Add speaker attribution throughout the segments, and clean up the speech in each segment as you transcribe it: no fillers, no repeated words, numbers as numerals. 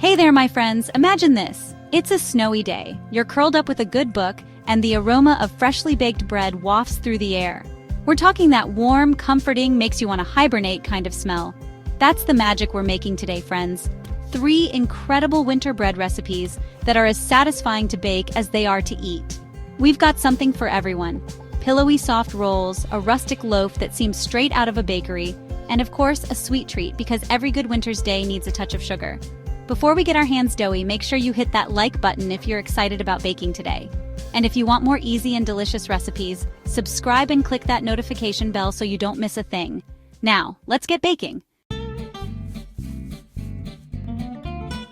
Speaker 1: Hey there, my friends, imagine this. It's a snowy day. You're curled up with a good book, and the aroma of freshly baked bread wafts through the air. We're talking that warm, comforting, makes you want to hibernate kind of smell. That's the magic we're making today, friends. 3 incredible winter bread recipes that are as satisfying to bake as they are to eat. We've got something for everyone. Pillowy soft rolls, a rustic loaf that seems straight out of a bakery, and of course, a sweet treat because every good winter's day needs a touch of sugar. Before we get our hands doughy, make sure you hit that like button if you're excited about baking today. And if you want more easy and delicious recipes, subscribe and click that notification bell so you don't miss a thing. Now, let's get baking.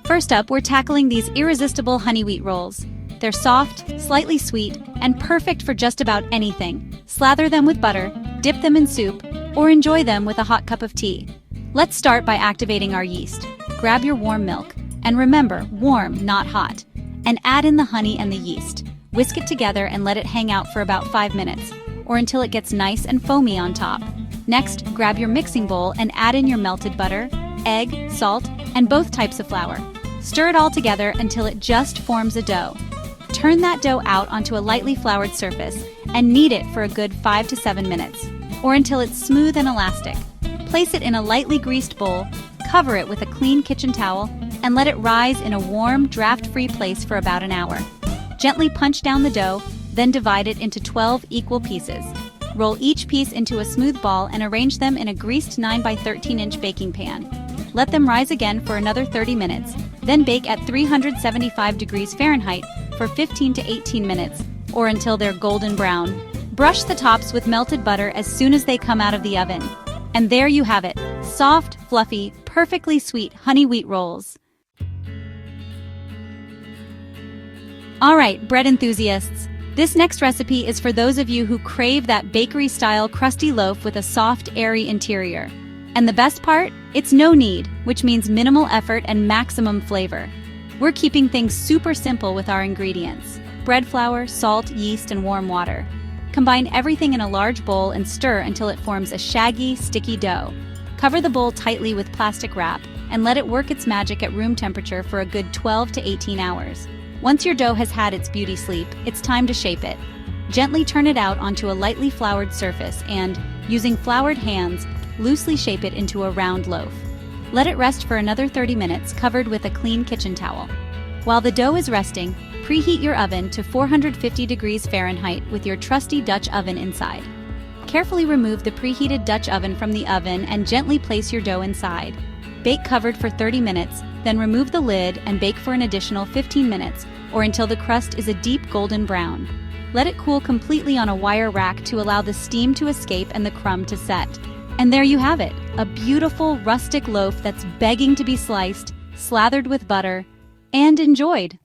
Speaker 1: First up, we're tackling these irresistible honey wheat rolls. They're soft, slightly sweet, and perfect for just about anything. Slather them with butter, dip them in soup, or enjoy them with a hot cup of tea. Let's start by activating our yeast. Grab your warm milk, and remember, warm, not hot, and add in the honey and the yeast. Whisk it together and let it hang out for about 5 minutes, or until it gets nice and foamy on top. Next, grab your mixing bowl and add in your melted butter, egg, salt, and both types of flour. Stir it all together until it just forms a dough. Turn that dough out onto a lightly floured surface and knead it for a good 5 to 7 minutes, or until it's smooth and elastic. Place it in a lightly greased bowl, cover it with a clean kitchen towel, and let it rise in a warm, draft-free place for about an hour. Gently punch down the dough, then divide it into 12 equal pieces. Roll each piece into a smooth ball and arrange them in a greased 9 by 13-inch baking pan. Let them rise again for another 30 minutes, then bake at 375 degrees Fahrenheit for 15 to 18 minutes, or until they're golden brown. Brush the tops with melted butter as soon as they come out of the oven. And there you have it, soft, fluffy, perfectly sweet honey wheat rolls. Alright, bread enthusiasts, this next recipe is for those of you who crave that bakery-style crusty loaf with a soft, airy interior. And the best part? It's no knead, which means minimal effort and maximum flavor. We're keeping things super simple with our ingredients: bread flour, salt, yeast, and warm water. Combine everything in a large bowl and stir until it forms a shaggy, sticky dough. Cover the bowl tightly with plastic wrap and let it work its magic at room temperature for a good 12 to 18 hours. Once your dough has had its beauty sleep, it's time to shape it. Gently turn it out onto a lightly floured surface and, using floured hands, loosely shape it into a round loaf. Let it rest for another 30 minutes covered with a clean kitchen towel. While the dough is resting, preheat your oven to 450 degrees Fahrenheit with your trusty Dutch oven inside. Carefully remove the preheated Dutch oven from the oven and gently place your dough inside. Bake covered for 30 minutes, then remove the lid and bake for an additional 15 minutes, or until the crust is a deep golden brown. Let it cool completely on a wire rack to allow the steam to escape and the crumb to set. And there you have it, a beautiful rustic loaf that's begging to be sliced, slathered with butter, and enjoyed.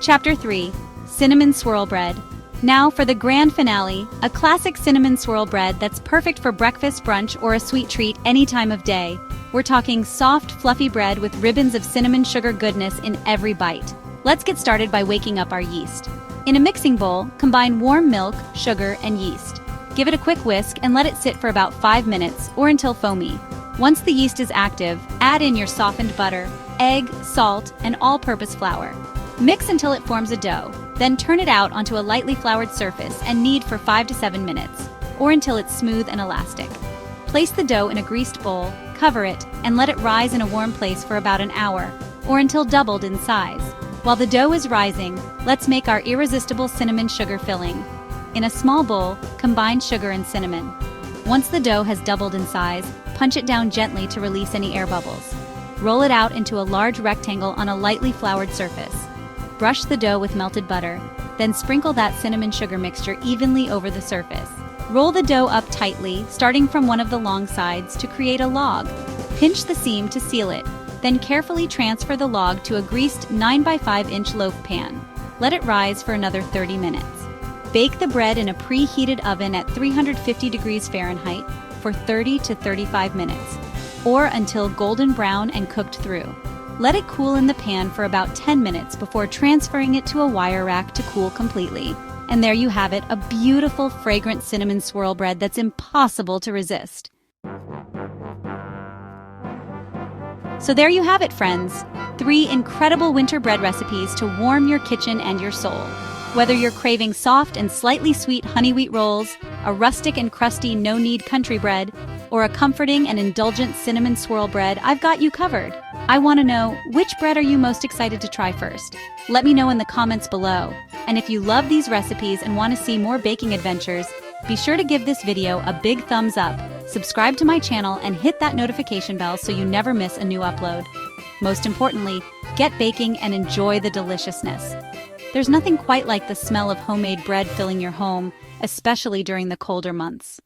Speaker 1: Chapter 3. Cinnamon Swirl Bread. Now for the grand finale, a classic cinnamon swirl bread that's perfect for breakfast, brunch, or a sweet treat any time of day. We're talking soft, fluffy bread with ribbons of cinnamon sugar goodness in every bite. Let's get started by waking up our yeast. In a mixing bowl, combine warm milk, sugar, and yeast. Give it a quick whisk and let it sit for about 5 minutes or until foamy. Once the yeast is active, add in your softened butter, egg, salt, and all-purpose flour. Mix until it forms a dough, then turn it out onto a lightly floured surface and knead for 5 to 7 minutes, or until it's smooth and elastic. Place the dough in a greased bowl, cover it, and let it rise in a warm place for about an hour, or until doubled in size. While the dough is rising, let's make our irresistible cinnamon sugar filling. In a small bowl, combine sugar and cinnamon. Once the dough has doubled in size, punch it down gently to release any air bubbles. Roll it out into a large rectangle on a lightly floured surface. Brush the dough with melted butter, then sprinkle that cinnamon sugar mixture evenly over the surface. Roll the dough up tightly, starting from one of the long sides to create a log. Pinch the seam to seal it, then carefully transfer the log to a greased 9 by 5-inch loaf pan. Let it rise for another 30 minutes. Bake the bread in a preheated oven at 350 degrees Fahrenheit for 30 to 35 minutes, or until golden brown and cooked through. Let it cool in the pan for about 10 minutes before transferring it to a wire rack to cool completely. And there you have it, a beautiful, fragrant cinnamon swirl bread that's impossible to resist. So there you have it, friends. 3 incredible winter bread recipes to warm your kitchen and your soul. Whether you're craving soft and slightly sweet honey wheat rolls, a rustic and crusty no-knead country bread, or a comforting and indulgent cinnamon swirl bread, I've got you covered. I want to know, which bread are you most excited to try first? Let me know in the comments below. And if you love these recipes and want to see more baking adventures, be sure to give this video a big thumbs up, subscribe to my channel, and hit that notification bell so you never miss a new upload. Most importantly, get baking and enjoy the deliciousness. There's nothing quite like the smell of homemade bread filling your home, especially during the colder months.